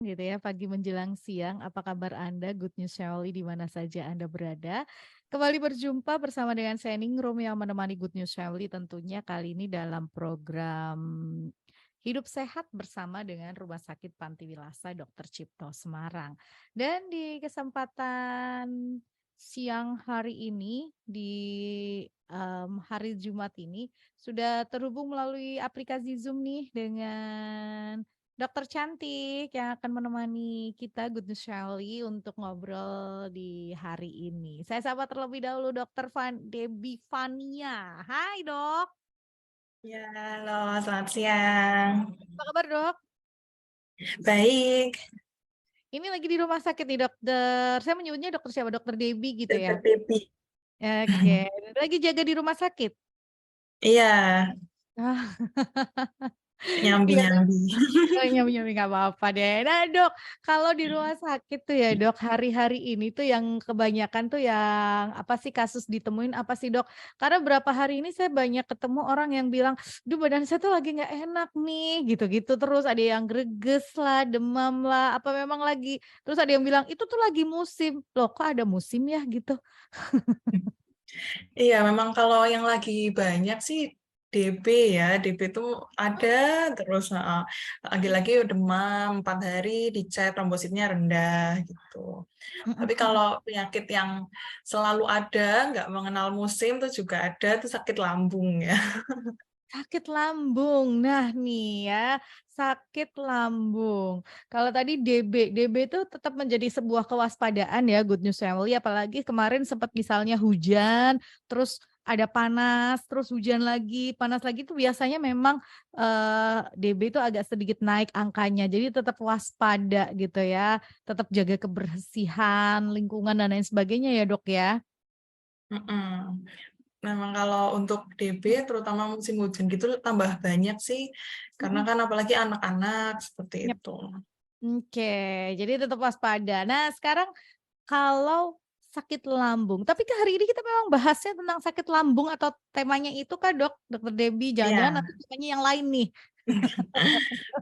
gitu ya, pagi menjelang siang. Apa kabar Anda? Good News Family di mana saja Anda berada. Kembali berjumpa bersama dengan saya Ningrum yang menemani Good News Family tentunya kali ini dalam program Hidup Sehat bersama dengan Rumah Sakit Panti Wilasa Dr. Cipto Semarang. Dan di kesempatan siang hari ini di hari Jumat ini sudah terhubung melalui aplikasi Zoom nih dengan Dokter cantik yang akan menemani kita Good News Family untuk ngobrol di hari ini. Saya sapa terlebih dahulu Dokter Debbie Fania. Hai Dok, Ya, halo, selamat siang. apa kabar Dok? Baik, Ini lagi di rumah sakit nih dokter. Saya menyebutnya dokter siapa? Dokter Debbie gitu ya. Dokter Debbie. Oke, lagi jaga di rumah sakit. Iya, Ah, iya. nyambi-nyambi. Oh, nyami-nyami nggak apa-apa deh. Nah Dok, kalau di rumah sakit tuh ya Dok, hari-hari ini tuh yang kebanyakan tuh yang apa sih kasus ditemuin apa sih Dok? Karena berapa hari ini saya banyak ketemu orang yang bilang, duh badan saya tuh lagi nggak enak nih, gitu-gitu terus ada yang greges lah, demam lah, apa memang lagi, terus ada yang bilang itu tuh lagi musim. Loh kok ada musim ya gitu? Iya, memang kalau yang lagi banyak sih DB ya, DB itu ada terus. Lagi-lagi demam 4 hari dicek trombositnya rendah gitu. Tapi kalau penyakit yang selalu ada, nggak mengenal musim itu juga ada, itu sakit lambung ya. Sakit lambung. Nah nih ya, sakit lambung. Kalau tadi DB itu tetap menjadi sebuah kewaspadaan ya Good News Family, apalagi kemarin sempat misalnya hujan, terus ada panas, terus hujan lagi, panas lagi itu biasanya memang DB itu agak sedikit naik angkanya. Jadi tetap waspada gitu ya, tetap jaga kebersihan, lingkungan dan lain sebagainya ya, Dok ya. Mm-mm. Memang kalau untuk DB, terutama musim hujan gitu tambah banyak sih, karena Mm-mm. kan apalagi anak-anak seperti Yep. itu. Oke, jadi tetap waspada. Nah, sekarang kalau sakit lambung, tapi ke hari ini kita memang bahasnya tentang sakit lambung atau temanya itu Kak Dok, Dokter Debbie, jangan-jangan Iya, nanti temanya yang lain nih.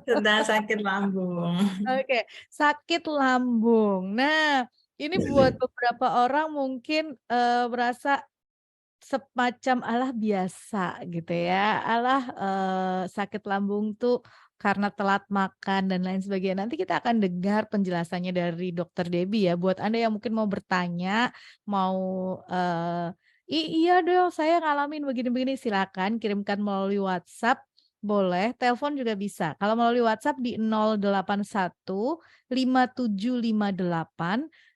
tentang sakit lambung. Oke, sakit lambung. Nah, ini buat beberapa orang mungkin merasa semacam alah biasa gitu ya, alah sakit lambung tuh karena telat makan dan lain sebagainya. Nanti kita akan dengar penjelasannya dari Dokter Debbie ya. Buat Anda yang mungkin mau bertanya, mau iya dong saya ngalamin begini-begini, silakan kirimkan melalui WhatsApp. Boleh, telepon juga bisa. Kalau melalui WhatsApp di 081 5758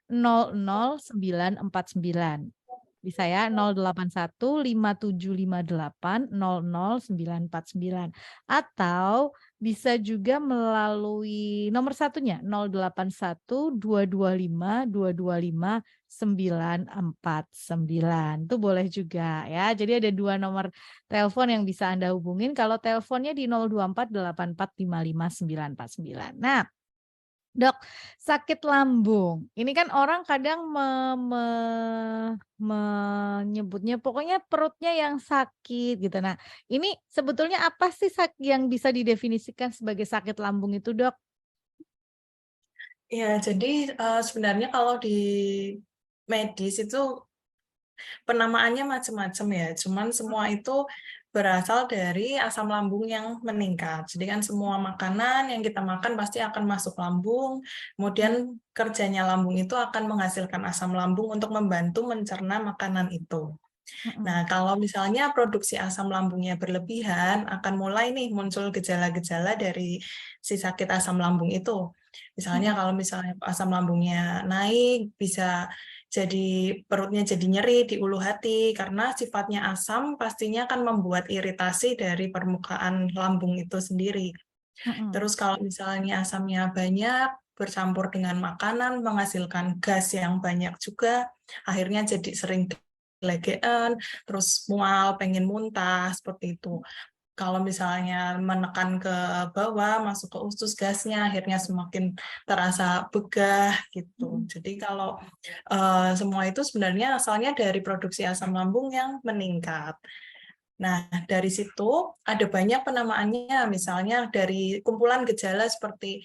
00949. Bisa ya 081 5758 00949 atau bisa juga melalui nomor satunya 081 225 225 949. Itu boleh juga ya. Jadi ada dua nomor telepon yang bisa Anda hubungin. Kalau teleponnya di 024 84 55 949. Nah, Dok, sakit lambung. Ini kan orang kadang menyebutnya pokoknya perutnya yang sakit gitu. Nah, ini sebetulnya apa sih yang bisa didefinisikan sebagai sakit lambung itu, Dok? Ya, jadi sebenarnya kalau di medis itu penamaannya macam-macam ya. Cuman semua itu berasal dari asam lambung yang meningkat. Jadi kan semua makanan yang kita makan pasti akan masuk lambung. Kemudian kerjanya lambung itu akan menghasilkan asam lambung untuk membantu mencerna makanan itu. Mm-mm. Nah, kalau misalnya produksi asam lambungnya berlebihan, akan mulai nih muncul gejala-gejala dari si sakit asam lambung itu. Misalnya Mm-mm. kalau misalnya asam lambungnya naik, bisa jadi perutnya jadi nyeri di ulu hati, karena sifatnya asam pastinya akan membuat iritasi dari permukaan lambung itu sendiri. Mm-mm. Terus kalau misalnya asamnya banyak, bercampur dengan makanan, menghasilkan gas yang banyak juga, akhirnya jadi sering legean, terus mual, pengen muntah, seperti itu. Kalau misalnya menekan ke bawah, masuk ke usus gasnya, akhirnya semakin terasa begah gitu. Mm-mm. Jadi kalau semua itu sebenarnya asalnya dari produksi asam lambung yang meningkat. Nah, dari situ ada banyak penamaannya, misalnya dari kumpulan gejala seperti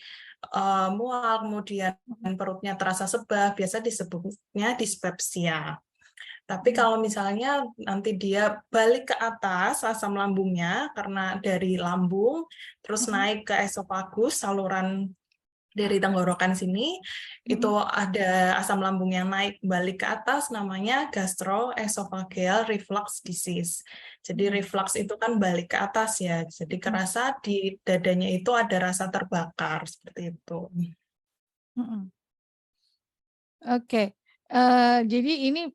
mual, kemudian perutnya terasa sebah, biasa disebutnya dispepsia. Tapi kalau misalnya nanti dia balik ke atas asam lambungnya karena dari lambung terus naik ke esofagus, saluran dari tenggorokan sini, itu ada asam lambung yang naik balik ke atas, namanya gastroesophageal reflux disease. Jadi reflux itu kan balik ke atas ya, jadi kerasa di dadanya itu ada rasa terbakar seperti itu. Oke, jadi ini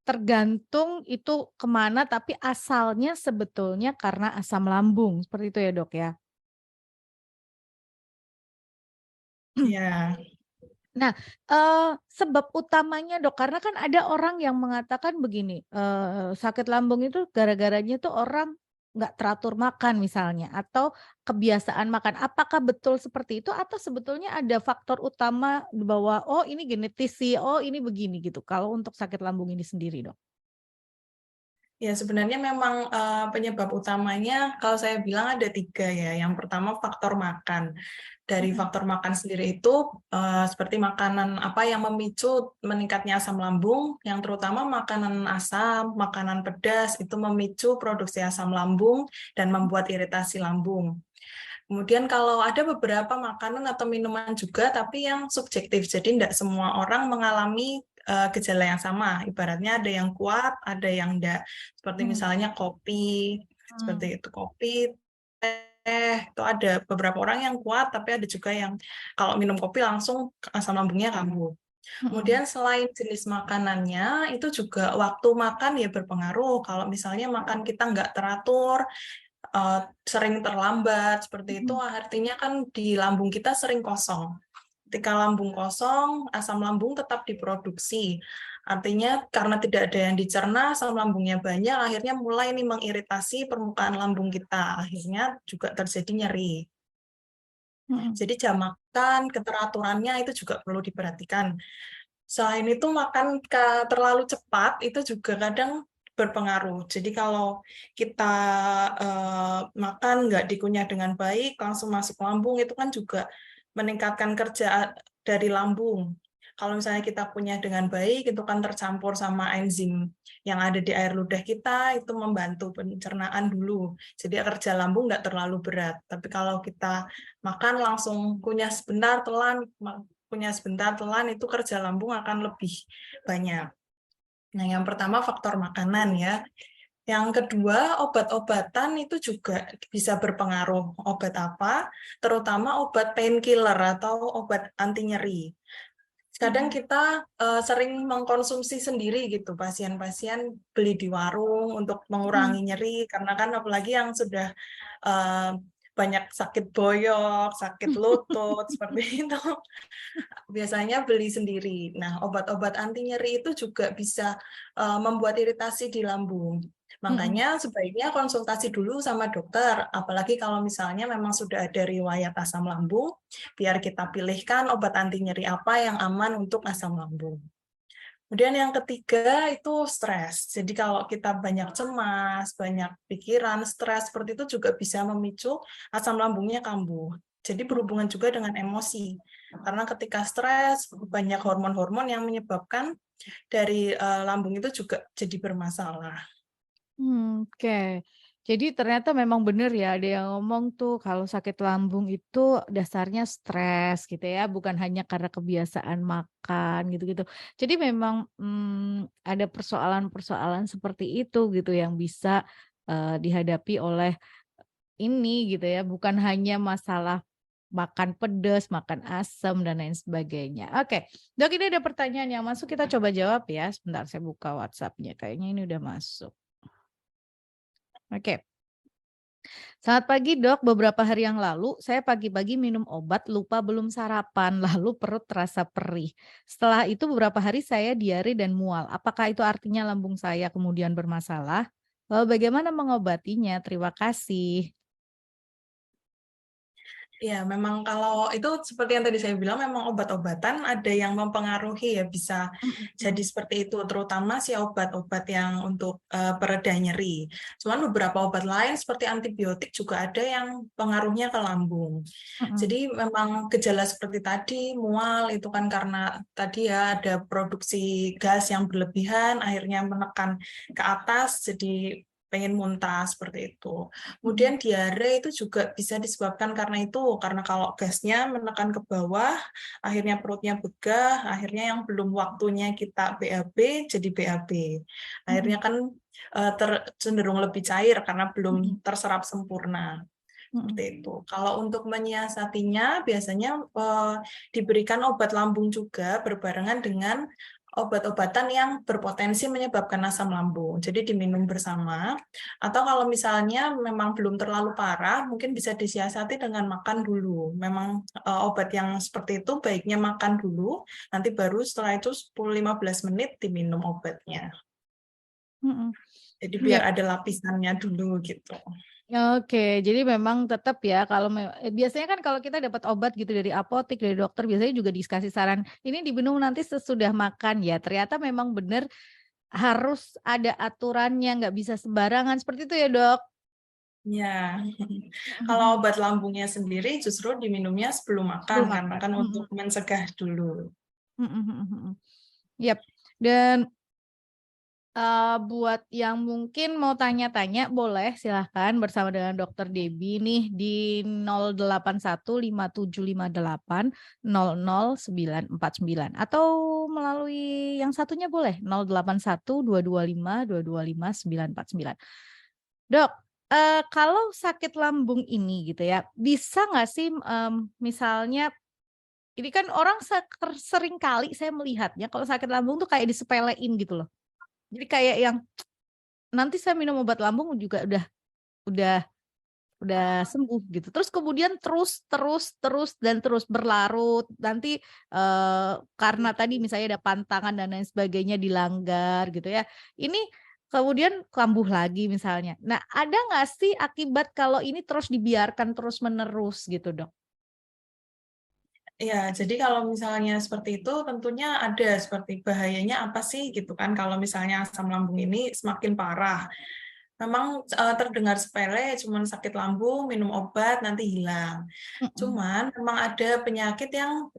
tergantung itu kemana, tapi asalnya sebetulnya karena asam lambung, seperti itu ya dok ya? Ya. Nah, sebab utamanya dok, karena kan ada orang yang mengatakan begini, sakit lambung itu gara-garanya tuh orang nggak teratur makan misalnya, atau kebiasaan makan. Apakah betul seperti itu atau sebetulnya ada faktor utama bahwa, oh ini genetis sih, oh ini begini gitu, kalau untuk sakit lambung ini sendiri dok? Ya, sebenarnya memang penyebab utamanya kalau saya bilang ada 3 ya. Yang pertama faktor makan. Dari faktor makan sendiri itu seperti makanan apa yang memicu meningkatnya asam lambung, yang terutama makanan asam, makanan pedas itu memicu produksi asam lambung dan membuat iritasi lambung. Kemudian kalau ada beberapa makanan atau minuman juga, tapi yang subjektif. Jadi tidak semua orang mengalami gejala yang sama. Ibaratnya ada yang kuat, ada yang enggak. Seperti misalnya kopi, seperti itu kopi, teh, itu ada beberapa orang yang kuat, tapi ada juga yang kalau minum kopi langsung asam lambungnya kambuh. Kemudian selain jenis makanannya, itu juga waktu makan ya berpengaruh. Kalau misalnya makan kita nggak teratur, sering terlambat, seperti itu artinya kan di lambung kita sering kosong. Ketika lambung kosong, asam lambung tetap diproduksi. Artinya karena tidak ada yang dicerna, asam lambungnya banyak, akhirnya mulai nih mengiritasi permukaan lambung kita. Akhirnya juga terjadi nyeri. Jadi jam makan, keteraturannya itu juga perlu diperhatikan. Selain itu makan terlalu cepat itu juga kadang berpengaruh. Jadi kalau kita makan nggak dikunyah dengan baik, langsung masuk lambung, itu kan juga meningkatkan kerja dari lambung. Kalau misalnya kita kunyah dengan baik, itu kan tercampur sama enzim yang ada di air ludah kita, itu membantu pencernaan dulu. Jadi kerja lambung nggak terlalu berat. Tapi kalau kita makan langsung kunyah sebentar, telan, itu kerja lambung akan lebih banyak. Nah, yang pertama faktor makanan ya. Yang kedua, obat-obatan itu juga bisa berpengaruh. Obat apa? Terutama obat painkiller atau obat anti nyeri. Kadang kita sering mengkonsumsi sendiri gitu, pasien-pasien beli di warung untuk mengurangi nyeri, karena kan apalagi yang sudah banyak sakit boyok, sakit lutut, seperti itu, biasanya beli sendiri. Nah, obat-obat anti nyeri itu juga bisa membuat iritasi di lambung. Makanya sebaiknya konsultasi dulu sama dokter, apalagi kalau misalnya memang sudah ada riwayat asam lambung, biar kita pilihkan obat anti nyeri apa yang aman untuk asam lambung. Kemudian yang ketiga itu stres. Jadi kalau kita banyak cemas, banyak pikiran, stres seperti itu juga bisa memicu asam lambungnya kambuh. Jadi berhubungan juga dengan emosi. Karena ketika stres, banyak hormon-hormon yang menyebabkan dari lambung itu juga jadi bermasalah. Oke. Jadi ternyata memang benar ya, ada yang ngomong tuh kalau sakit lambung itu dasarnya stres gitu ya, bukan hanya karena kebiasaan makan gitu-gitu. Jadi memang, ada persoalan-persoalan seperti itu gitu yang bisa, dihadapi oleh ini gitu ya, bukan hanya masalah makan pedas, makan asam dan lain sebagainya. Oke, Dok, ini ada pertanyaan yang masuk, kita coba jawab ya. Sebentar saya buka WhatsApp-nya, kayaknya ini udah masuk. Oke. Selamat pagi dok, beberapa hari yang lalu saya pagi-pagi minum obat lupa belum sarapan, lalu perut terasa perih. Setelah itu beberapa hari saya diare dan mual. Apakah itu artinya lambung saya kemudian bermasalah? Lalu bagaimana mengobatinya? Terima kasih. Ya, memang kalau itu seperti yang tadi saya bilang, memang obat-obatan ada yang mempengaruhi ya, bisa Mhm jadi mhm. seperti itu, terutama si obat-obat yang untuk pereda nyeri. Cuman beberapa obat lain seperti antibiotik juga ada yang pengaruhnya ke lambung. Mhm Jadi memang gejala seperti tadi, mual itu kan karena tadi ya ada produksi gas yang berlebihan, akhirnya menekan ke atas, jadi pengen muntah seperti itu. mhm. Kemudian diare itu juga bisa disebabkan karena itu, karena kalau gasnya menekan ke bawah, akhirnya perutnya begah, akhirnya yang belum waktunya kita BAB jadi BAB. Mhm Akhirnya kan cenderung lebih cair karena mhm belum terserap sempurna. mhm. Seperti itu. Kalau untuk menyiasatinya, biasanya diberikan obat lambung juga berbarengan dengan obat-obatan yang berpotensi menyebabkan asam lambung. Jadi diminum bersama. Atau kalau misalnya memang belum terlalu parah, mungkin bisa disiasati dengan makan dulu. Memang obat yang seperti itu baiknya makan dulu, nanti baru setelah itu 10-15 menit diminum obatnya. Mhm. Jadi Iya. biar ada lapisannya dulu gitu. Oke, jadi memang tetap ya kalau biasanya kan kalau kita dapat obat gitu dari apotek, dari dokter biasanya juga dikasih saran, ini diminum nanti sesudah makan ya. Ternyata memang benar harus ada aturannya, nggak bisa sembarangan seperti itu ya, Dok? Ya, Mhm kalau mhm. obat lambungnya sendiri justru diminumnya sebelum makan, Sebelum karena makan. kan untuk Mhm. mencegah dulu. Mhm mhm mhm. Yap, dan buat yang mungkin mau tanya-tanya boleh silahkan bersama dengan Dokter Debbie nih di 08125758000949 atau melalui yang satunya boleh 081225225949. Dok, kalau sakit lambung ini gitu ya, bisa nggak sih, misalnya ini kan orang sering kali saya melihatnya kalau sakit lambung tuh kayak disepelein gitu loh. Jadi kayak yang nanti saya minum obat lambung juga udah udah sembuh gitu. Terus kemudian terus terus terus dan terus berlarut. Nanti, karena tadi misalnya ada pantangan dan lain sebagainya dilanggar gitu ya. Ini kemudian kambuh lagi misalnya. Nah, ada nggak sih akibat kalau ini terus dibiarkan terus-menerus gitu, Dok? Ya, jadi kalau misalnya seperti itu tentunya ada seperti bahayanya apa sih gitu kan kalau misalnya asam lambung ini semakin parah. Memang terdengar sepele, cuman sakit lambung, minum obat nanti hilang. Mhm Cuman memang ada penyakit yang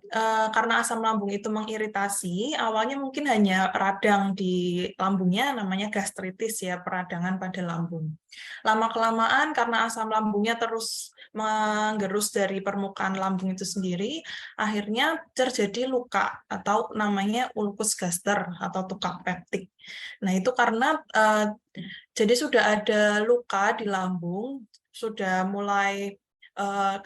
karena asam lambung itu mengiritasi, awalnya mungkin hanya radang di lambungnya namanya gastritis ya, peradangan pada lambung. Lama-kelamaan karena asam lambungnya terus menggerus dari permukaan lambung itu sendiri, akhirnya terjadi luka atau namanya ulkus gaster atau tukak peptik. Nah, itu karena jadi sudah ada luka di lambung, sudah mulai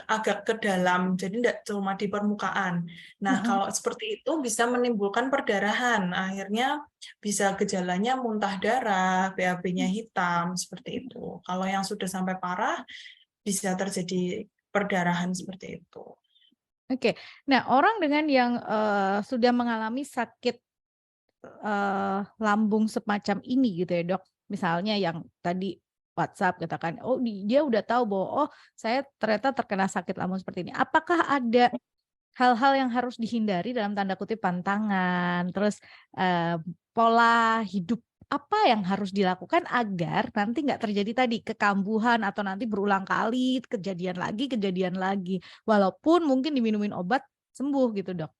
agak ke dalam, jadi tidak cuma di permukaan. Nah, mhm kalau seperti itu bisa menimbulkan perdarahan, akhirnya bisa gejalanya muntah darah, BAB-nya mhm. hitam, seperti itu. Kalau yang sudah sampai parah, bisa terjadi perdarahan seperti itu. Oke. Nah, orang dengan yang, sudah mengalami sakit lambung semacam ini gitu ya, Dok. Misalnya yang tadi WhatsApp katakan, oh dia udah tahu bahwa, oh saya ternyata terkena sakit lambung seperti ini. Apakah ada hal-hal yang harus dihindari dalam tanda kutip pantangan, terus, pola hidup apa yang harus dilakukan agar nanti nggak terjadi tadi kekambuhan atau nanti berulang kali kejadian lagi, walaupun mungkin diminumin obat sembuh gitu, Dok?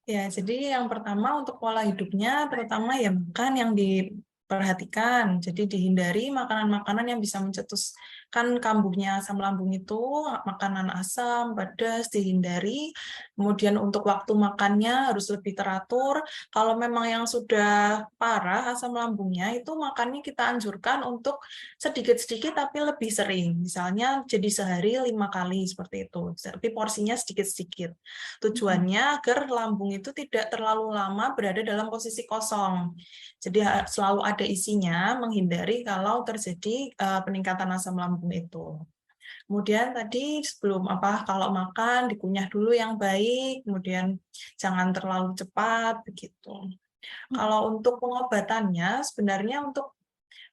Ya, jadi yang pertama untuk pola hidupnya, terutama ya makan yang diperhatikan. Jadi dihindari makanan-makanan yang bisa mencetuskan kambuhnya asam lambung itu, makanan asam, pedas, dihindari. Kemudian untuk waktu makannya harus lebih teratur. Kalau memang yang sudah parah asam lambungnya, itu makannya kita anjurkan untuk sedikit-sedikit tapi lebih sering. Misalnya jadi sehari 5 kali seperti itu, tapi porsinya sedikit-sedikit. Mhm Tujuannya agar lambung itu tidak terlalu lama berada dalam posisi kosong. Jadi selalu ada isinya, menghindari kalau terjadi peningkatan asam lambung itu. Kemudian tadi sebelum kalau makan dikunyah dulu yang baik, kemudian jangan terlalu cepat begitu. mhm Kalau untuk pengobatannya sebenarnya untuk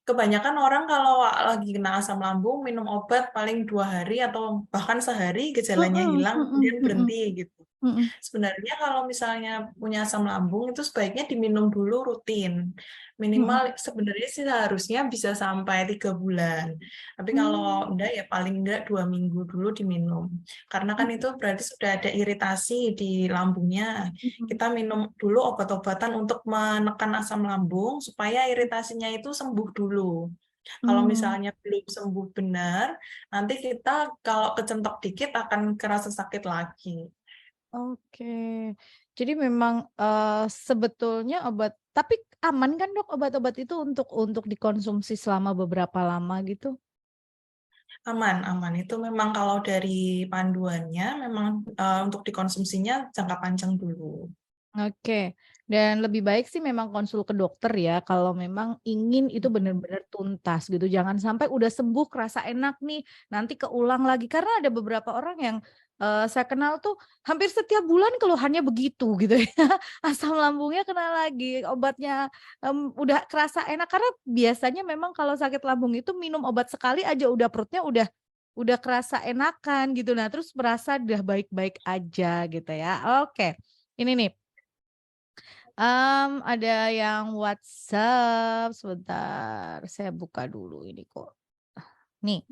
kebanyakan orang kalau lagi kena asam lambung minum obat paling 2 hari atau bahkan sehari gejalanya Mhm hilang mhm kemudian mhm berhenti gitu. mhm. Sebenarnya kalau misalnya punya asam lambung itu sebaiknya diminum dulu rutin. Mhm. Minimal sebenarnya sih seharusnya bisa sampai 3 bulan. Tapi kalau Mmm, enggak ya paling enggak 2 minggu dulu diminum. Karena kan mhm itu berarti sudah ada iritasi di lambungnya. mhm. Kita minum dulu obat-obatan untuk menekan asam lambung supaya iritasinya itu sembuh dulu. Kalau Mmm, misalnya belum sembuh benar, nanti kita kalau kecentok dikit akan kerasa sakit lagi. oke. Jadi memang, sebetulnya tapi aman kan Dok obat-obat itu untuk dikonsumsi selama beberapa lama gitu? Aman aman. Itu memang kalau dari panduannya memang, untuk dikonsumsinya jangka panjang dulu. Oke, dan lebih baik sih memang konsul ke dokter ya kalau memang ingin itu Mhm. benar-benar tuntas gitu. Jangan sampai udah sembuh kerasa enak nih, nanti keulang lagi. Karena ada beberapa orang yang, saya kenal tuh hampir setiap bulan keluhannya begitu gitu ya, asam lambungnya kena lagi, obatnya, udah kerasa enak. Karena biasanya memang kalau sakit lambung itu minum obat sekali aja udah perutnya udah kerasa enakan gitu. Nah terus merasa udah baik-baik aja gitu ya. Oke, ini nih. Ada yang WhatsApp, sebentar saya buka dulu ini kok. Nih,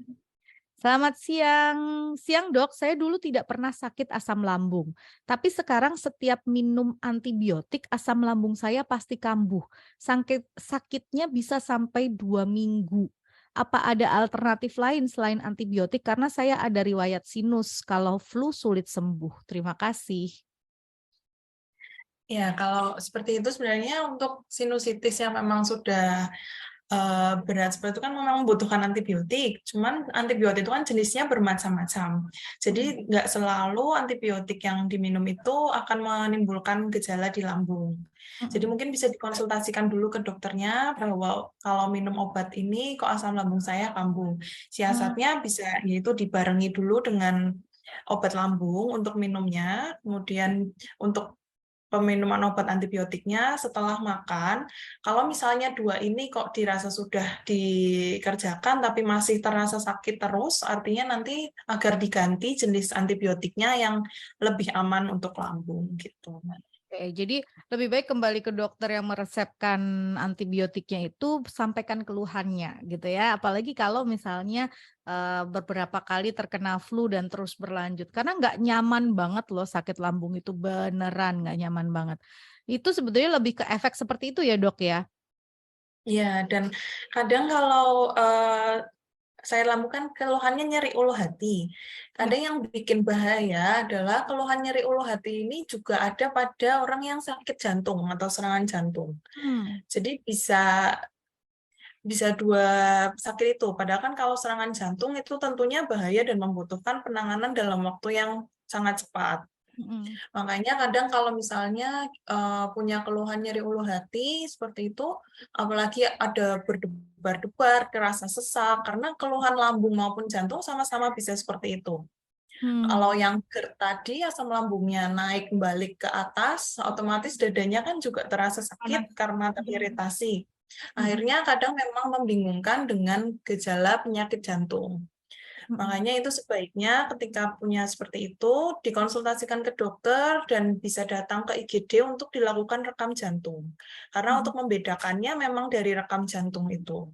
"Selamat siang. Siang Dok, saya dulu tidak pernah sakit asam lambung, tapi sekarang setiap minum antibiotik asam lambung saya pasti kambuh. Sakitnya bisa sampai 2 minggu. Apa ada alternatif lain selain antibiotik karena saya ada riwayat sinus, kalau flu sulit sembuh. Terima kasih." Ya, kalau seperti itu sebenarnya untuk sinusitis yang memang sudah berat seperti itu kan memang membutuhkan antibiotik, cuman antibiotik itu kan jenisnya bermacam-macam. Mhm Jadi nggak selalu antibiotik yang diminum itu akan menimbulkan gejala di lambung. Jadi mhm mungkin bisa dikonsultasikan dulu ke dokternya bahwa kalau minum obat ini kok asam lambung saya kambuh. mhm. Siasatnya bisa yaitu dibarengi dulu dengan obat lambung untuk minumnya, kemudian untuk peminuman obat antibiotiknya setelah makan, kalau misalnya 2 ini kok dirasa sudah dikerjakan tapi masih terasa sakit terus, artinya nanti agar diganti jenis antibiotiknya yang lebih aman untuk lambung gitu. Oke, jadi lebih baik kembali ke dokter yang meresepkan antibiotiknya itu, sampaikan keluhannya gitu ya. Apalagi kalau misalnya, beberapa kali terkena flu dan terus berlanjut. Karena nggak nyaman banget loh sakit lambung itu, beneran nggak nyaman banget. Itu sebetulnya lebih ke efek seperti itu ya, Dok, ya? Iya, dan kadang kalau, saya lakukan keluhannya nyeri ulu hati. Mhm. Kadang yang bikin bahaya adalah keluhan nyeri ulu hati ini juga ada pada orang yang sakit jantung atau serangan jantung. Mmm, Jadi bisa bisa 2 sakit itu. Padahal kan kalau serangan jantung itu tentunya bahaya dan membutuhkan penanganan dalam waktu yang sangat cepat. mhm Makanya kadang kalau misalnya, punya keluhan nyeri ulu hati seperti itu, apalagi ada berdebar-debar, kerasa sesak, karena keluhan lambung maupun jantung sama-sama bisa seperti itu. Kalau mmm, yang GERD tadi asam lambungnya naik balik ke atas, otomatis dadanya kan juga terasa panas. sakit karena Mhm teriritasi. mhm Akhirnya kadang memang membingungkan dengan gejala penyakit jantung. mhm Makanya itu sebaiknya ketika punya seperti itu, dikonsultasikan ke dokter dan bisa datang ke IGD untuk dilakukan rekam jantung. Karena mhm. untuk membedakannya memang dari rekam jantung itu.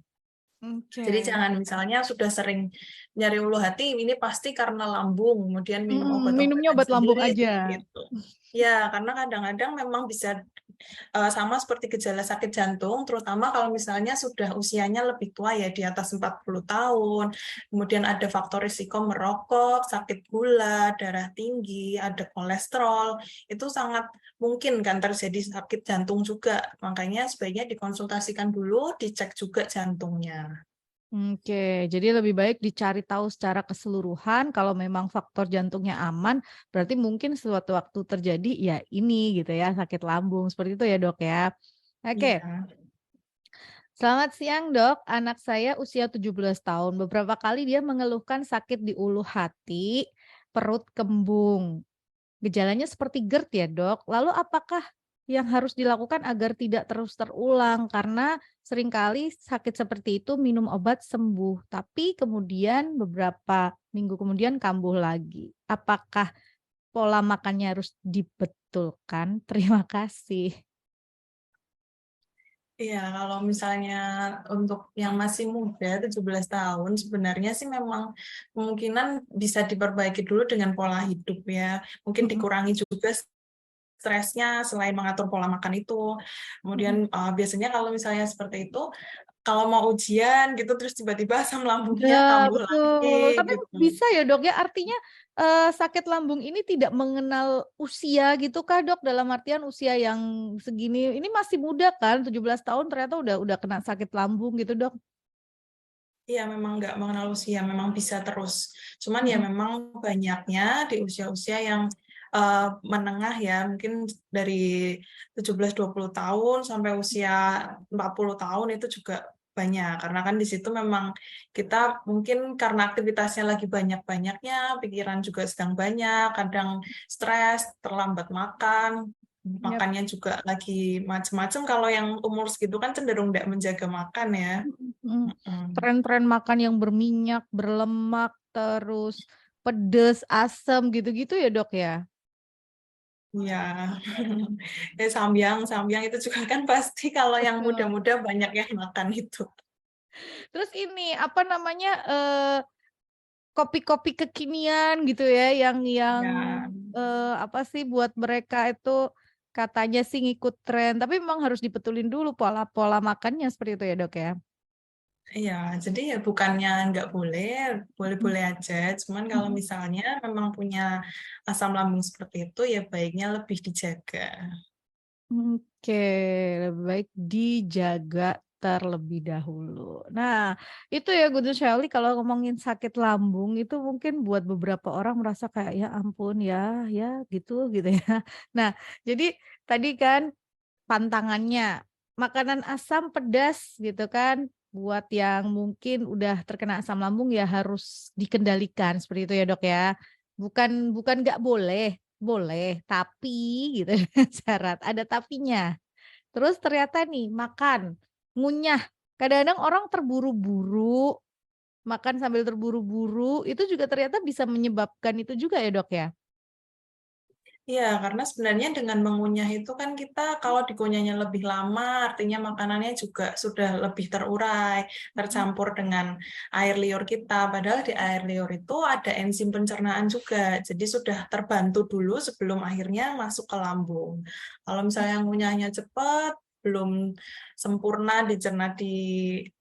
Jadi Oke. jangan misalnya sudah sering nyari ulu hati, ini pasti karena lambung, kemudian minum Mhm, minumnya obat-obatan obat lambung sendiri, aja. gitu. Ya, karena kadang-kadang memang bisa sama seperti gejala sakit jantung, terutama kalau misalnya sudah usianya lebih tua ya, di atas 40 tahun, kemudian ada faktor risiko merokok, sakit gula, darah tinggi, ada kolesterol, itu sangat mungkin kan terjadi sakit jantung juga. Makanya sebaiknya dikonsultasikan dulu, dicek juga jantungnya. Oke, jadi lebih baik dicari tahu secara keseluruhan kalau memang faktor jantungnya aman, berarti mungkin suatu waktu terjadi ya ini gitu ya, sakit lambung, seperti itu ya, Dok, ya. Oke, Iya. selamat siang, Dok. Anak saya usia 17 tahun. Beberapa kali dia mengeluhkan sakit di ulu hati, perut kembung. Gejalanya seperti GERD ya, Dok. Lalu apakah yang harus dilakukan agar tidak terus terulang? Karena seringkali sakit seperti itu minum obat sembuh, tapi kemudian beberapa minggu kemudian kambuh lagi. Apakah pola makannya harus dibetulkan? Terima kasih. Iya, kalau misalnya untuk yang masih muda, 17 tahun, sebenarnya sih memang kemungkinan bisa diperbaiki dulu dengan pola hidup ya. Mungkin Mhm, dikurangi juga stresnya selain mengatur pola makan itu. Kemudian mhm. biasanya kalau misalnya seperti itu, kalau mau ujian gitu, terus tiba-tiba asam lambungnya Ya, kambuh lagi betul. Tapi gitu. bisa ya, Dok, ya? Artinya, sakit lambung ini tidak mengenal usia gitu kah, Dok? Dalam artian usia yang segini, ini masih muda kan, 17 tahun ternyata udah kena sakit lambung gitu, Dok? Iya, memang nggak mengenal usia, memang bisa terus. Cuman ya Mhm, memang banyaknya di usia-usia yang menengah ya, mungkin dari 17-20 tahun sampai usia 40 tahun itu juga banyak. Karena kan di situ memang kita mungkin karena aktivitasnya lagi banyak-banyaknya, pikiran juga sedang banyak, kadang stres, terlambat makan, yap, makannya juga lagi macem-macem. Kalau yang umur segitu kan cenderung nggak menjaga makan ya. mhm, mhm. Mm. Tren-tren makan yang berminyak, berlemak, terus pedes, asam gitu-gitu ya, Dok, ya? Iya, ya samyang, samyang itu juga kan pasti kalau yang Betul. muda-muda banyak yang makan itu. Terus ini, apa namanya, kopi-kopi kekinian gitu ya yang, Ya, apa sih, buat mereka itu katanya sih ngikut tren, tapi memang harus dibetulin dulu pola-pola makannya seperti itu ya, Dok, ya? iya. Jadi ya bukannya nggak boleh, Mhm, boleh-boleh aja. Cuman kalau mhm. misalnya memang punya asam lambung seperti itu, ya baiknya lebih dijaga. Oke, lebih baik dijaga terlebih dahulu. Nah, itu ya Good News Shelley kalau ngomongin sakit lambung itu mungkin buat beberapa orang merasa kayak, "Ya ampun ya, ya gitu," gitu ya. Nah, jadi tadi kan pantangannya, makanan asam pedas gitu kan, buat yang mungkin udah terkena asam lambung ya harus dikendalikan seperti itu ya, Dok, ya. Bukan bukan nggak boleh, boleh, tapi gitu syarat, ada tapinya. Terus ternyata nih makan, ngunyah, kadang-kadang orang terburu-buru, makan sambil terburu-buru, itu juga ternyata bisa menyebabkan itu juga ya, Dok, ya? Iya, karena sebenarnya dengan mengunyah itu kan kita kalau dikunyahnya lebih lama, artinya makanannya juga sudah lebih terurai, Mhm. tercampur dengan air liur kita. Padahal di air liur itu ada enzim pencernaan juga, jadi sudah terbantu dulu sebelum akhirnya masuk ke lambung. Kalau misalnya ngunyahnya cepat, belum sempurna dicerna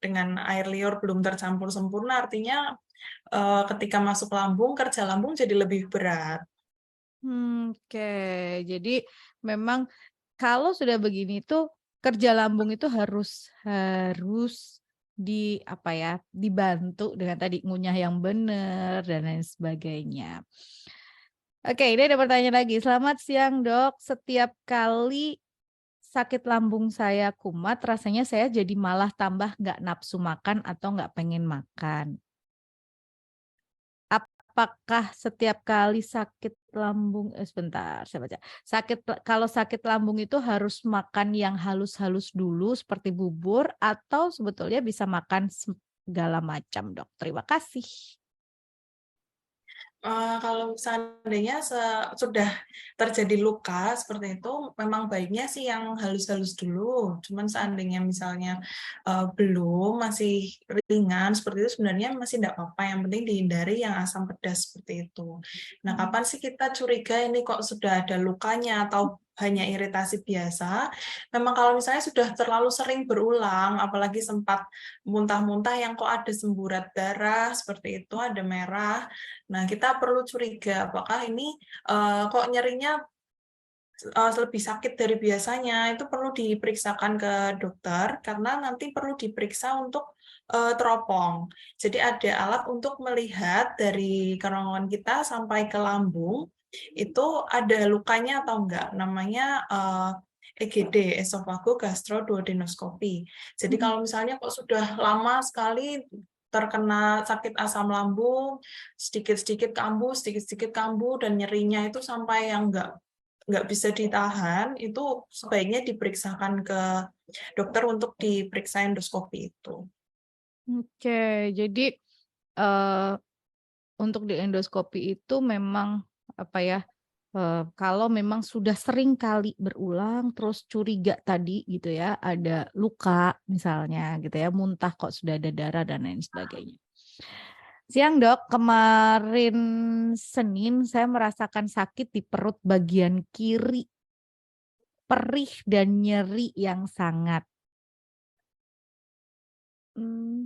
dengan air liur, belum tercampur sempurna, artinya ketika masuk lambung, kerja lambung jadi lebih berat. Oke. Jadi memang kalau sudah begini tuh kerja lambung itu harus harus apa ya, dibantu dengan tadi ngunyah yang benar dan lain sebagainya. Oke, ini ada pertanyaan lagi. Selamat siang, Dok. Setiap kali sakit lambung saya kumat, rasanya saya jadi malah tambah nggak nafsu makan atau nggak pengen makan. Apakah setiap kali sakit lambung sebentar saya baca. Kalau sakit lambung itu harus makan yang halus-halus dulu seperti bubur atau sebetulnya bisa makan segala macam, Dok? Terima kasih. Kalau seandainya sudah terjadi luka seperti itu, memang baiknya sih yang halus-halus dulu. Cuman seandainya misalnya belum, masih ringan seperti itu, sebenarnya masih tidak apa-apa. Yang penting dihindari yang asam pedas seperti itu. Nah, Mhm. kapan sih kita curiga ini kok sudah ada lukanya atau hanya iritasi biasa? Memang kalau misalnya sudah terlalu sering berulang, apalagi sempat muntah-muntah yang kok ada semburat darah seperti itu, ada merah. Nah, kita perlu curiga apakah ini, kok nyerinya, lebih sakit dari biasanya, itu perlu diperiksakan ke dokter karena nanti perlu diperiksa untuk, teropong. Jadi ada alat untuk melihat dari kerongkongan kita sampai ke lambung, itu ada lukanya atau enggak, namanya, EGD, Esophagogastroduodenoscopy. Jadi Mhm. kalau misalnya kok sudah lama sekali terkena sakit asam lambung, sedikit-sedikit kambuh dan nyerinya itu sampai yang nggak bisa ditahan, itu sebaiknya diperiksakan ke dokter untuk diperiksa endoskopi itu. Oke, jadi eh, untuk di endoskopi itu memang apa ya? Kalau memang sudah sering kali berulang, terus curiga tadi gitu ya, ada luka misalnya gitu ya, muntah kok sudah ada darah dan lain sebagainya. Siang dok, kemarin Senin saya merasakan sakit di perut bagian kiri, perih dan nyeri yang sangat.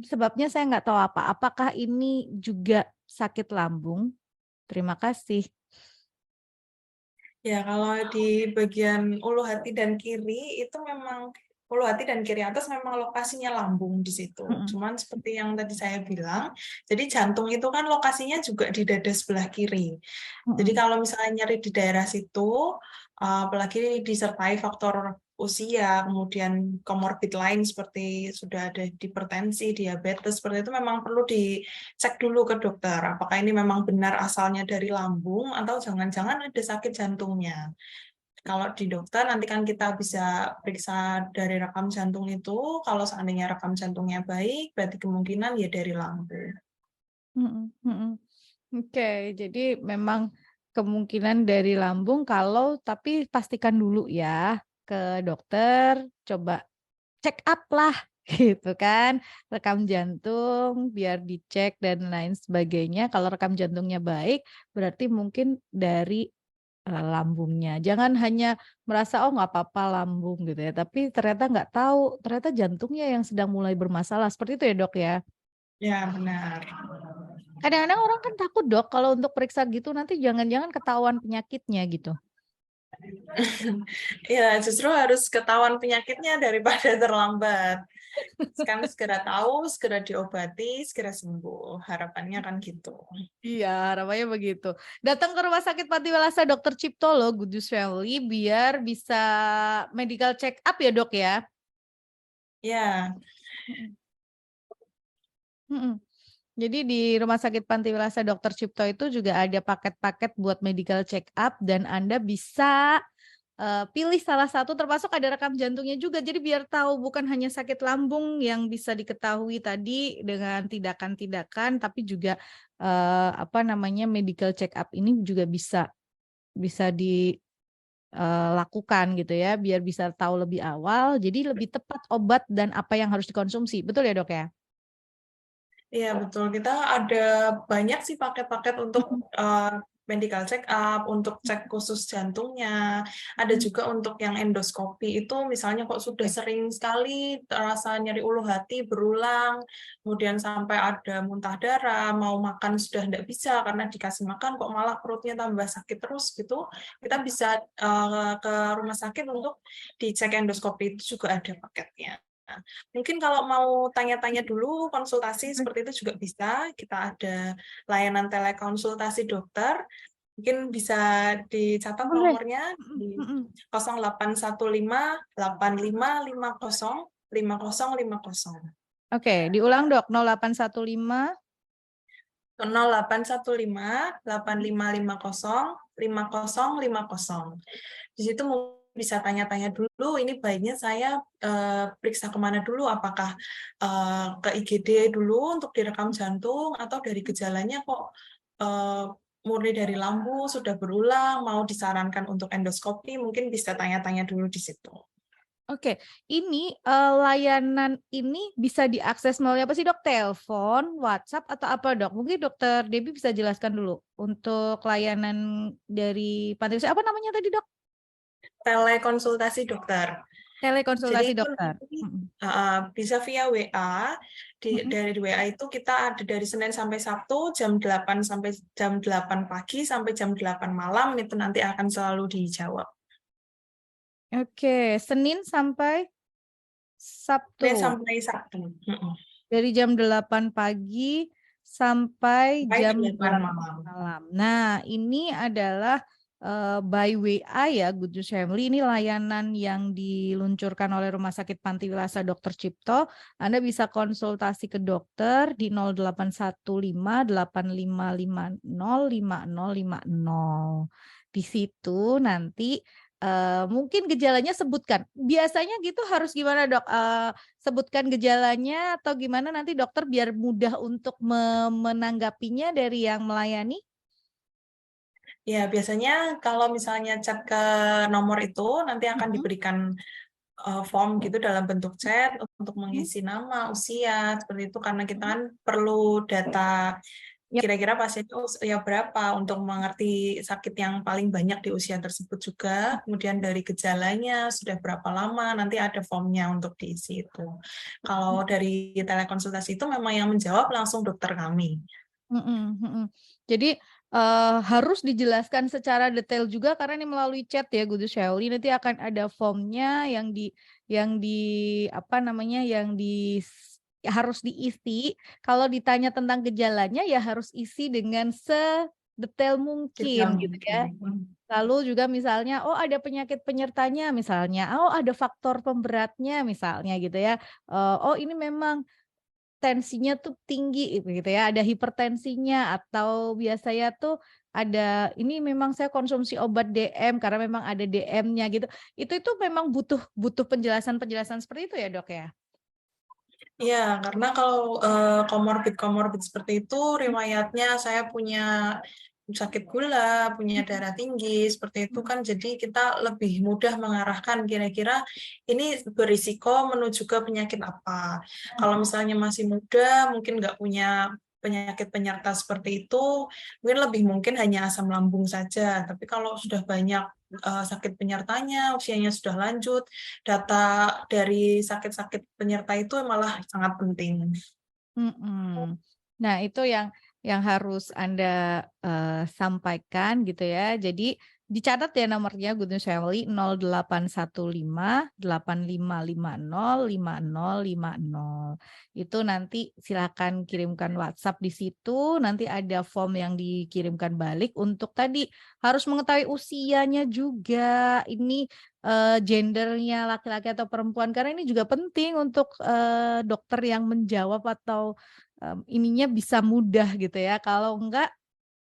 Sebabnya saya nggak tahu apa. Apakah ini juga sakit lambung? Terima kasih. Ya, kalau di bagian ulu hati dan kiri itu memang ulu hati dan kiri atas memang lokasinya lambung di situ. Mm-mm. Cuman seperti yang tadi saya bilang, jadi jantung itu kan lokasinya juga di dada sebelah kiri. Jadi Mm-mm. kalau misalnya nyeri di daerah situ, apalagi disertai faktor usia, kemudian komorbid lain seperti sudah ada hipertensi, diabetes, seperti itu memang perlu dicek dulu ke dokter. Apakah ini memang benar asalnya dari lambung atau jangan-jangan ada sakit jantungnya. Kalau di dokter nanti kan kita bisa periksa dari rekam jantung itu, kalau seandainya rekam jantungnya baik, berarti kemungkinan ya dari lambung. Mm-mm. Mm-mm. Oke, jadi memang kemungkinan dari lambung tapi pastikan dulu ya ke dokter, coba check up lah gitu kan, rekam jantung biar dicek dan lain sebagainya. Kalau rekam jantungnya baik, berarti mungkin dari lambungnya. Jangan hanya merasa oh nggak apa-apa lambung gitu ya, tapi ternyata nggak tahu, ternyata jantungnya yang sedang mulai bermasalah. Seperti itu ya dok ya. Ya, benar. Kadang-kadang orang kan takut dok kalau untuk periksa gitu nanti jangan-jangan ketahuan penyakitnya gitu. Ya, justru harus ketahuan penyakitnya daripada terlambat. Kan segera tahu, segera diobati, segera sembuh. Harapannya kan gitu. Iya, harapannya begitu. Datang ke Rumah Sakit Patiwalasa Dr. Cipto loh, Good News Family, biar bisa medical check up ya dok ya. Ya, Mm-mm. Mm-mm. Jadi di Rumah Sakit Pantiwilasa Dr. Cipto itu juga ada paket-paket buat medical check up dan Anda bisa pilih salah satu termasuk ada rekam jantungnya juga. Jadi biar tahu bukan hanya sakit lambung yang bisa diketahui tadi dengan tindakan-tindakan tapi juga apa namanya medical check up ini juga bisa dilakukan gitu ya biar bisa tahu lebih awal. Jadi lebih tepat obat dan apa yang harus dikonsumsi. Betul ya, Dok ya? iya betul. Kita ada banyak sih paket-paket untuk medical check up, untuk cek khusus jantungnya. Ada juga untuk yang endoskopi itu misalnya kok sudah sering sekali terasa nyeri ulu hati berulang, kemudian sampai ada muntah darah, mau makan sudah tidak bisa karena dikasih makan kok malah perutnya tambah sakit terus gitu. Kita bisa ke rumah sakit untuk dicek endoskopi itu juga ada paketnya. Nah, mungkin kalau mau tanya-tanya dulu, konsultasi seperti itu juga bisa. Kita ada layanan telekonsultasi dokter. Mungkin bisa dicatat Boleh. nomornya di Mm-mm. 0815 8550 5050. Oke, diulang dok 0815. 0815 8550 5050. Di situ bisa tanya-tanya dulu, ini baiknya saya periksa kemana dulu, apakah ke IGD dulu untuk direkam jantung, atau dari gejalanya kok murni dari lambung, sudah berulang, mau disarankan untuk endoskopi, mungkin bisa tanya-tanya dulu di situ. Oke, ini layanan ini bisa diakses melalui apa sih dok? Telepon, WhatsApp atau apa dok? Mungkin dokter Debbie bisa jelaskan dulu untuk layanan dari Panti Asuhan. Apa namanya tadi dok? Telekonsultasi dokter. Jadi Telekonsultasi itu dokter. nanti Mm-mm. bisa via WA. Mm-mm. Dari WA itu kita ada dari Senin sampai Sabtu jam 8 sampai jam 8 pagi sampai jam 8 malam itu nanti akan selalu dijawab. Oke, Senin sampai Senin Sabtu. sampai Sabtu. Dari jam 8 pagi sampai Sampai jam 8 8 malam. malam. Nah, ini adalah by WA ya, Good News Family. Ini layanan yang diluncurkan oleh Rumah Sakit Pantiwilasa Dr. Cipto. Anda bisa konsultasi ke dokter di 0815 8550 5050. Di situ nanti mungkin gejalanya sebutkan. Biasanya gitu harus gimana Dok? Sebutkan gejalanya atau gimana nanti dokter biar mudah untuk menanggapinya dari yang melayani? Ya, biasanya kalau misalnya chat ke nomor itu nanti akan Mhm, diberikan form gitu dalam bentuk chat untuk mhm. mengisi nama, usia, seperti itu karena kita kan perlu data Yap, kira-kira pasiennya usia berapa untuk mengerti sakit yang paling banyak di usia tersebut juga, kemudian dari gejalanya sudah berapa lama, nanti ada formnya untuk diisi itu. Kalau dari telekonsultasi itu memang yang menjawab langsung dokter kami. mhm, mhm. Jadi, harus dijelaskan secara detail juga karena ini melalui chat ya Gus Syauli, nanti akan ada formnya yang di apa namanya, harus diisi. Kalau ditanya tentang gejalanya ya harus isi dengan sedetail Detail mungkin gitu mungkin. ya. Lalu juga misalnya, oh ada penyakit penyertanya misalnya, oh ada faktor pemberatnya misalnya gitu ya, oh ini memang tensinya tuh tinggi gitu ya, ada hipertensinya atau biasanya tuh ada ini memang saya konsumsi obat DM karena memang ada DM-nya gitu. Itu memang butuh butuh penjelasan-penjelasan seperti itu ya, Dok, ya? Iya, karena kalau komorbid seperti itu, riwayatnya saya punya sakit gula, punya darah tinggi, seperti itu kan, jadi kita lebih mudah mengarahkan kira-kira ini berisiko menuju ke penyakit apa. Kalau misalnya masih muda, mungkin nggak punya penyakit penyerta seperti itu, mungkin lebih mungkin hanya asam lambung saja. Tapi kalau sudah banyak sakit penyertanya, usianya sudah lanjut, data dari sakit-sakit penyerta itu malah sangat penting. Mhm. Nah, itu yang harus Anda, sampaikan gitu ya. Jadi dicatat ya nomornya Good News Family 0815 8550 50. Itu nanti silakan kirimkan WhatsApp di situ, nanti ada form yang dikirimkan balik untuk tadi harus mengetahui usianya juga, ini, gendernya laki-laki atau perempuan, karena ini juga penting untuk, dokter yang menjawab atau ininya bisa mudah gitu ya, kalau enggak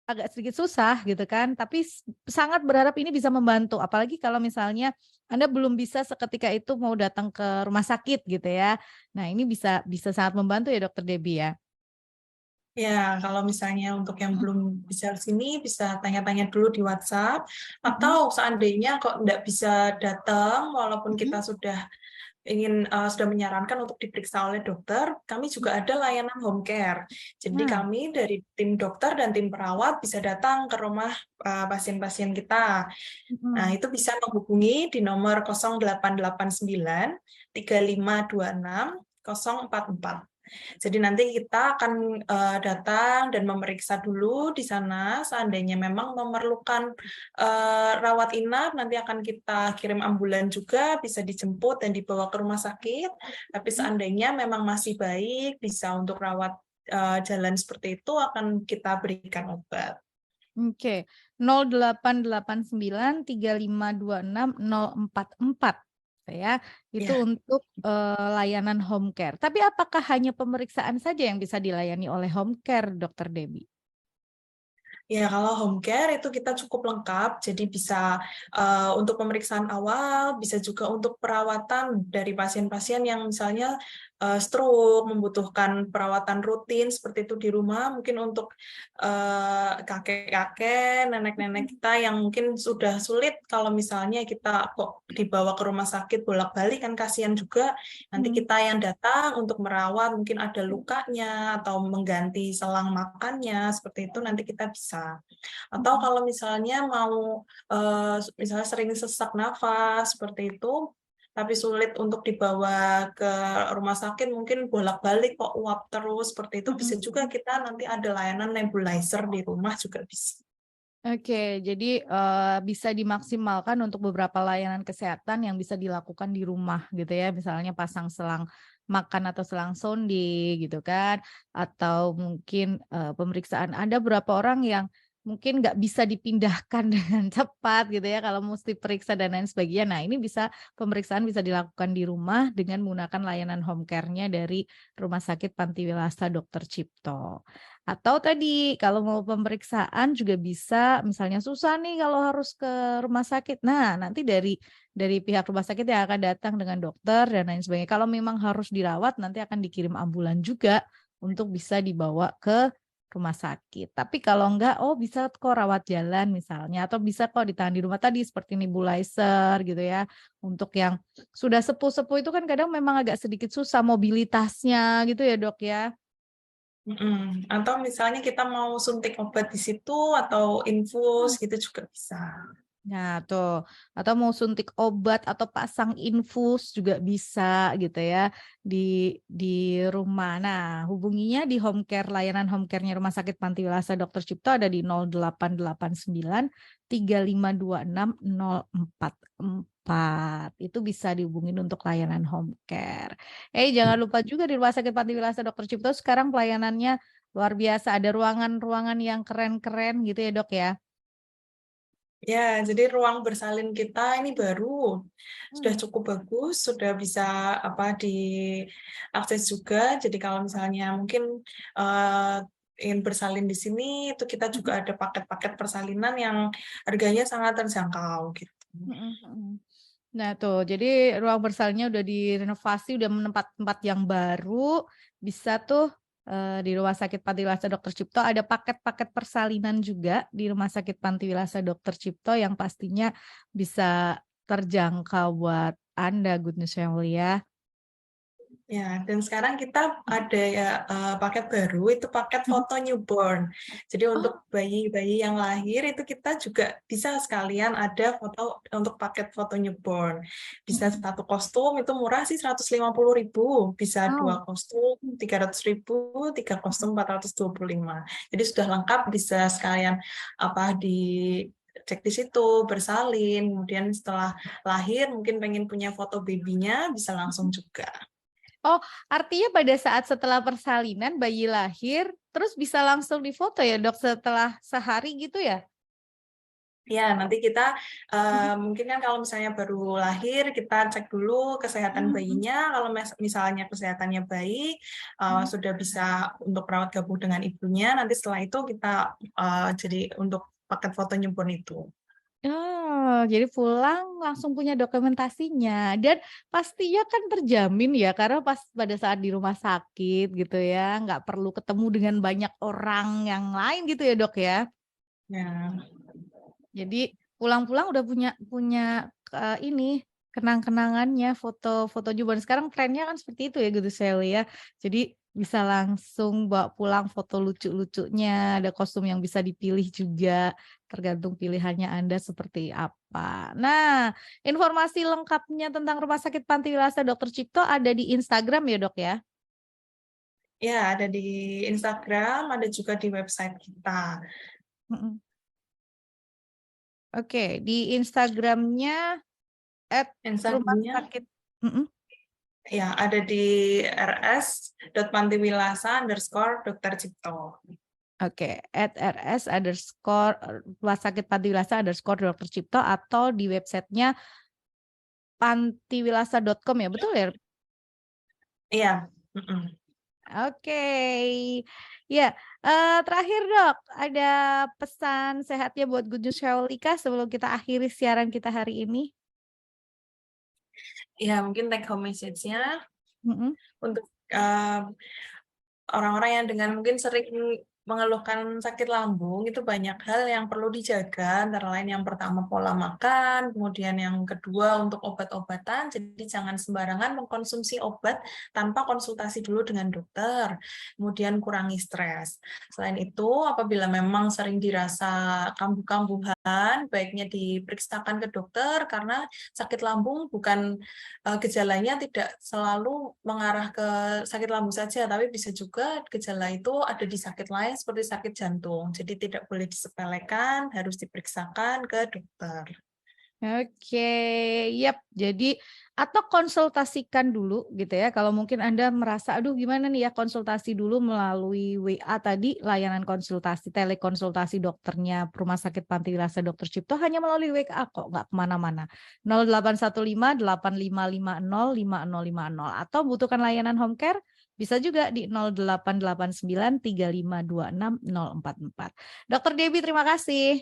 agak sedikit susah gitu kan, tapi sangat berharap ini bisa membantu, apalagi kalau misalnya Anda belum bisa seketika itu mau datang ke rumah sakit gitu ya. Nah ini bisa bisa sangat membantu ya Dokter Debbie ya? Ya, kalau misalnya untuk yang Mhm, belum bisa sini bisa tanya-tanya dulu di WhatsApp, mhm, atau seandainya kok nggak bisa datang, walaupun mhm, kita sudah menyarankan untuk diperiksa oleh dokter, kami mhm. juga ada layanan home care. Jadi Nah, kami dari tim dokter dan tim perawat bisa datang ke rumah pasien-pasien kita. Nah, mhm. itu bisa menghubungi di nomor 0889 3526 044. Jadi nanti kita akan datang dan memeriksa dulu di sana. Seandainya memang memerlukan rawat inap, nanti akan kita kirim ambulan juga, bisa dijemput dan dibawa ke rumah sakit. Tapi seandainya memang masih baik, bisa untuk rawat jalan seperti itu, akan kita berikan obat. oke. 0889 3526 044 ya, itu Ya. untuk, layanan home care. Tapi apakah hanya pemeriksaan saja yang bisa dilayani oleh home care, Dokter Debbie? Ya, kalau home care itu kita cukup lengkap, jadi bisa untuk pemeriksaan awal, bisa juga untuk perawatan dari pasien-pasien yang misalnya stroke, membutuhkan perawatan rutin seperti itu di rumah, mungkin untuk kakek-kakek, nenek-nenek kita yang mungkin sudah sulit kalau misalnya kita kok dibawa ke rumah sakit bolak-balik kan kasihan juga, nanti Mhm. kita yang datang untuk merawat, mungkin ada lukanya atau mengganti selang makannya, seperti itu nanti kita bisa. Atau Mhm. kalau misalnya mau, misalnya sering sesak nafas seperti itu, tapi sulit untuk dibawa ke rumah sakit, mungkin bolak-balik kok uap terus, seperti itu bisa Mhm. juga kita nanti ada layanan nebulizer di rumah juga bisa. Oke, jadi, bisa dimaksimalkan untuk beberapa layanan kesehatan yang bisa dilakukan di rumah gitu ya, misalnya pasang selang makan atau selang sonde gitu kan, atau mungkin, pemeriksaan ada berapa orang yang mungkin nggak bisa dipindahkan dengan cepat gitu ya kalau mesti periksa dan lain sebagainya. Nah, ini pemeriksaan bisa dilakukan di rumah dengan menggunakan layanan home care-nya dari Rumah Sakit Pantiwilasa Dr. Cipto. Atau tadi kalau mau pemeriksaan juga bisa, misalnya susah nih kalau harus ke rumah sakit. Nah, nanti dari pihak rumah sakit yang akan datang dengan dokter dan lain sebagainya. Kalau memang harus dirawat, nanti akan dikirim ambulan juga untuk bisa dibawa ke rumah sakit. Tapi kalau enggak, oh bisa kok rawat jalan misalnya, atau bisa kok ditahan di rumah tadi seperti nebulizer gitu ya. Untuk yang sudah sepuh-sepuh itu kan kadang memang agak sedikit susah mobilitasnya gitu ya dok ya. Atau misalnya kita mau suntik obat di situ atau infus gitu juga bisa. Nah, tuh. Atau mau suntik obat atau pasang infus juga bisa gitu ya di rumah. Nah, hubunginya di home care, layanan home care-nya Rumah Sakit Pantiwilasa Dr. Cipto ada di 0889 3526 044. Itu bisa dihubungin untuk layanan home care. Jangan lupa juga di Rumah Sakit Pantiwilasa Dr. Cipto sekarang pelayanannya luar biasa. Ada ruangan-ruangan yang keren-keren gitu ya, Dok ya. Ya, jadi ruang bersalin kita ini baru sudah Hmm. cukup bagus, sudah bisa diakses juga. Jadi kalau misalnya mungkin eh, ingin bersalin di sini, itu kita juga ada paket-paket persalinan yang harganya sangat terjangkau gitu. Mm, mm. Nah tuh, jadi ruang bersalinnya udah direnovasi, udah menempat tempat yang baru, bisa tuh di Rumah Sakit Pantiwilasa Dr. Cipto ada paket-paket persalinan juga di Rumah Sakit Pantiwilasa Dr. Cipto yang pastinya bisa terjangkau buat Anda, Good News Family ya. Ya, dan sekarang kita ada ya paket baru, itu paket foto newborn. Jadi Oh, untuk bayi-bayi yang lahir itu kita juga bisa sekalian ada foto untuk paket foto newborn. Bisa satu kostum itu murah sih 150.000, bisa wow. dua kostum 300.000, tiga kostum 425. Jadi sudah lengkap, bisa sekalian cek di situ bersalin. Kemudian setelah lahir mungkin pengen punya foto babynya bisa langsung juga. Oh, artinya pada saat setelah persalinan bayi lahir, terus bisa langsung difoto ya dok setelah sehari gitu ya? Ya, nanti kita mungkin kan kalau misalnya baru lahir, kita cek dulu kesehatan bayinya. Kalau misalnya kesehatannya baik, sudah bisa untuk perawat gabung dengan ibunya. Nanti setelah itu kita jadi untuk paket foto newborn itu. Oh, jadi pulang langsung punya dokumentasinya dan pastinya kan terjamin ya karena pas pada saat di rumah sakit gitu ya nggak perlu ketemu dengan banyak orang yang lain gitu ya dok ya. Ya, Jadi pulang-pulang udah punya punya ini kenang-kenangannya foto-foto juga. Dan sekarang trennya kan seperti itu ya gitu Sally ya. Jadi bisa langsung bawa pulang foto lucu-lucunya, ada kostum yang bisa dipilih juga, tergantung pilihannya Anda seperti apa. Nah, informasi lengkapnya tentang Rumah Sakit Pantiwilasa Dr. Cipto ada di Instagram ya dok ya? ya ada di Instagram, ada juga di website kita. Mm-mm. Oke, di Instagramnya @rumah Instagramnya sakit. Mm-mm. ya ada di rs.pantiwilasa_Dr. Oke, @rs_rumah sakit Pantiwilasa_Dr. Cipto atau di websitenya pantiwilasa.com ya, betul ya? Iya. Mm-mm. Oke, ya. Terakhir dok, ada pesan sehatnya buat Good News Shaolika sebelum kita akhiri siaran kita hari ini? Ya, mungkin take home message-nya Mm-mm. untuk orang-orang yang dengan mungkin sering mengeluhkan sakit lambung, itu banyak hal yang perlu dijaga, antara lain yang pertama pola makan, kemudian yang kedua untuk obat-obatan, jadi jangan sembarangan mengkonsumsi obat tanpa konsultasi dulu dengan dokter, kemudian kurangi stres. Selain itu, apabila memang sering dirasa kambuh-kambuhan, baiknya diperiksakan ke dokter, karena sakit lambung bukan gejalanya tidak selalu mengarah ke sakit lambung saja, tapi bisa juga gejala itu ada di sakit lain seperti sakit jantung. Jadi tidak boleh disepelekan, harus diperiksakan ke dokter. Oke, yap. Jadi atau konsultasikan dulu gitu ya. Kalau mungkin Anda merasa, aduh gimana nih ya konsultasi dulu melalui WA tadi, layanan konsultasi, telekonsultasi dokternya Rumah Sakit Panti Wirasa Dr. Cipto hanya melalui WA kok, nggak kemana-mana. 0815 8550 5050 atau butuhkan layanan home care, bisa juga di 0889 3526 044. Dokter Debbie, terima kasih.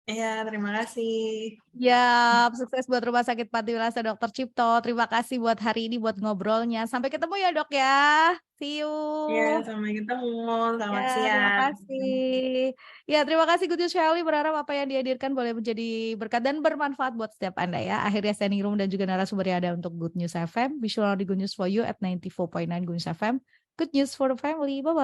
Iya, terima kasih. Ya, sukses buat Rumah Sakit Panti Wirasa Dr. Cipto. Terima kasih buat hari ini buat ngobrolnya. Sampai ketemu ya, Dok ya. See you. Ya, sampai ketemu. Ya, Selamat terima siang. kasih. Ya, terima kasih Good News Family. Berharap apa yang dihadirkan boleh menjadi berkat dan bermanfaat buat setiap Anda ya. Akhirnya standing room dan juga narasumber yang ada untuk Good News FM. Be sure di Good News for you at 94.9 Good News FM. Good news for the family. Bye-bye.